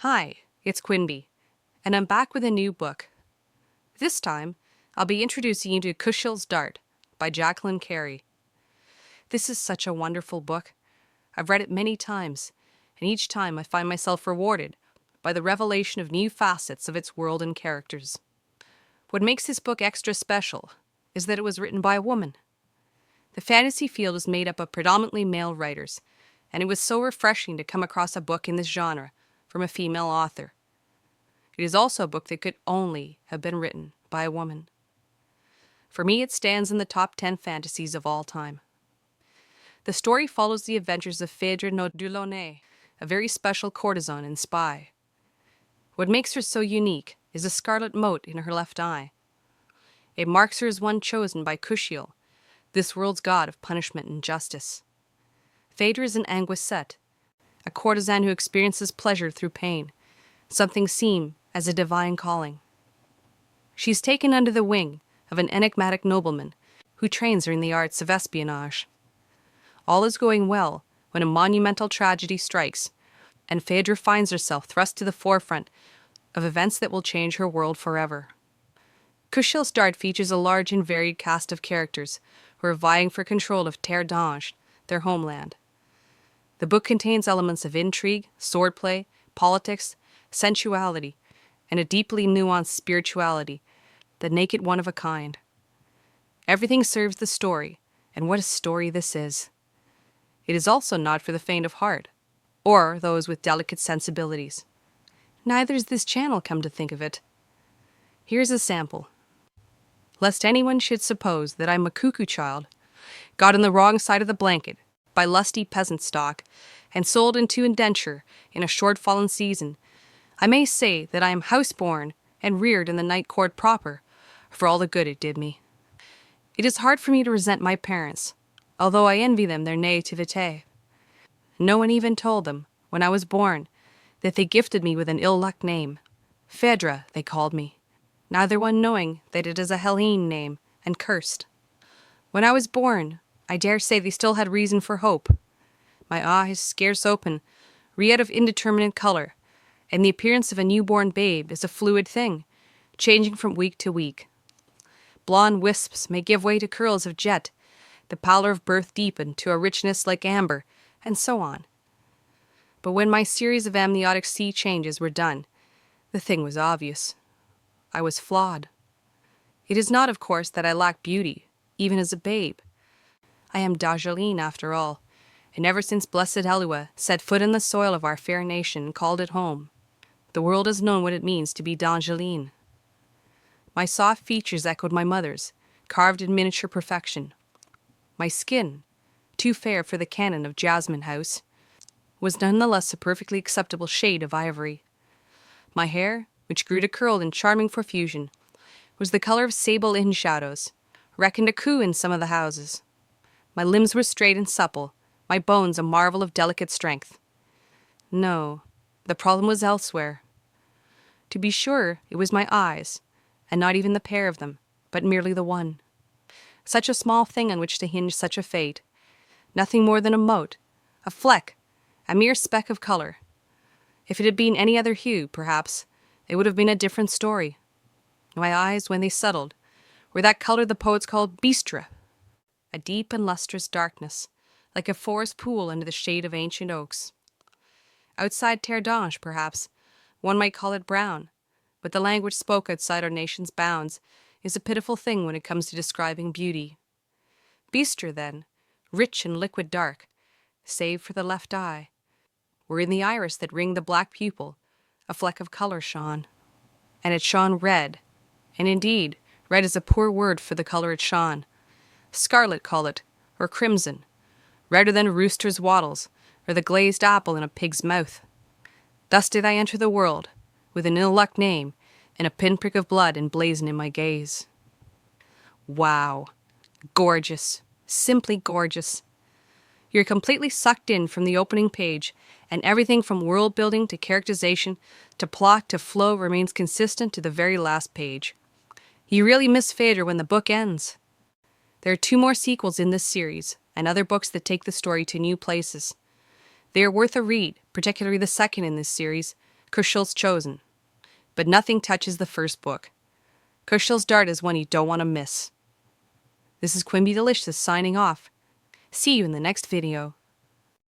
Hi, it's Quinby, and I'm back with a new book. This time, I'll be introducing you to KUSHIEL'S DART by Jacqueline Carey. This is such a wonderful book. I've read it many times, and each time I find myself rewarded by the revelation of new facets of its world and characters. What makes this book extra special is that it was written by a woman. The fantasy field is made up of predominantly male writers, and it was so refreshing to come across a book in this genre from a female author. It is also a book that could only have been written by a woman. For me, it stands in the top 10 fantasies of all time. The story follows the adventures of Phèdre no Delaunay, a very special courtesan and spy. What makes her so unique is a scarlet mote in her left eye. It marks her as one chosen by KUSHIEL, this world's god of punishment and justice. Phèdre is an angoissette, a courtesan who experiences pleasure through pain, something seen as a divine calling. She's taken under the wing of an enigmatic nobleman who trains her in the arts of espionage. All is going well when a monumental tragedy strikes, and Phèdre finds herself thrust to the forefront of events that will change her world forever. KUSHIEL'S DART features a large and varied cast of characters who are vying for control of Terre d'Ange, their homeland. The book contains elements of intrigue, swordplay, politics, sensuality, and a deeply nuanced spirituality that make it one of a kind. Everything serves the story, and what a story this is. It is also not for the faint of heart, or those with delicate sensibilities. Neither is this channel, come to think of it. Here's a sample. Lest anyone should suppose that I'm a cuckoo child, got on the wrong side of the blanket by lusty peasant stock, and sold into indenture in a short-fallen season, I may say that I am house-born and reared in the night court proper, for all the good it did me. It is hard for me to resent my parents, although I envy them their naivete. No one even told them, when I was born, that they gifted me with an ill-luck name. Phèdre, they called me, neither one knowing that it is a Hellene name, and cursed. When I was born, I dare say they still had reason for hope. My eyes, scarce open, red of indeterminate color, and the appearance of a newborn babe is a fluid thing, changing from week to week. Blonde wisps may give way to curls of jet, the pallor of birth deepen to a richness like amber, and so on. But when my series of amniotic sea changes were done, the thing was obvious. I was flawed. It is not, of course, that I lack beauty, even as a babe. I am Dajgeline, after all, and ever since blessed Allure set foot in the soil of our fair nation and called it home, the world has known what it means to be Dajgeline. My soft features echoed my mother's, carved in miniature perfection. My skin, too fair for the canon of Jasmine House, was nonetheless a perfectly acceptable shade of ivory. My hair, which grew to curl in charming profusion, was the color of sable inn shadows, reckoned a coup in some of the houses. My limbs were straight and supple, my bones a marvel of delicate strength. No, the problem was elsewhere. To be sure, it was my eyes, and not even the pair of them, but merely the one. Such a small thing on which to hinge such a fate. Nothing more than a mote, a fleck, a mere speck of color. If it had been any other hue, perhaps, it would have been a different story. My eyes, when they settled, were that color the poets called bistre, a deep and lustrous darkness, like a forest pool under the shade of ancient oaks. Outside Terre d'Ange, perhaps, one might call it brown, but the language spoke outside our nation's bounds is a pitiful thing when it comes to describing beauty. Bistre, then, rich and liquid dark, save for the left eye, where in the iris that ringed the black pupil, a fleck of color shone. And it shone red, and indeed, red is a poor word for the color it shone. Scarlet, call it, or crimson, redder than a rooster's wattles, or the glazed apple in a pig's mouth. Thus did I enter the world, with an ill-luck name, and a pinprick of blood emblazoned in my gaze. Wow. Gorgeous. Simply gorgeous. You're completely sucked in from the opening page, and everything from world-building to characterization to plot to flow remains consistent to the very last page. You really miss Phèdre when the book ends. There are 2 more sequels in this series, and other books that take the story to new places. They are worth a read, particularly the second in this series, KUSHIEL'S chosen. But nothing touches the first book. KUSHIEL'S Dart is one you don't want to miss. This is Quimby Delicious signing off. See you in the next video.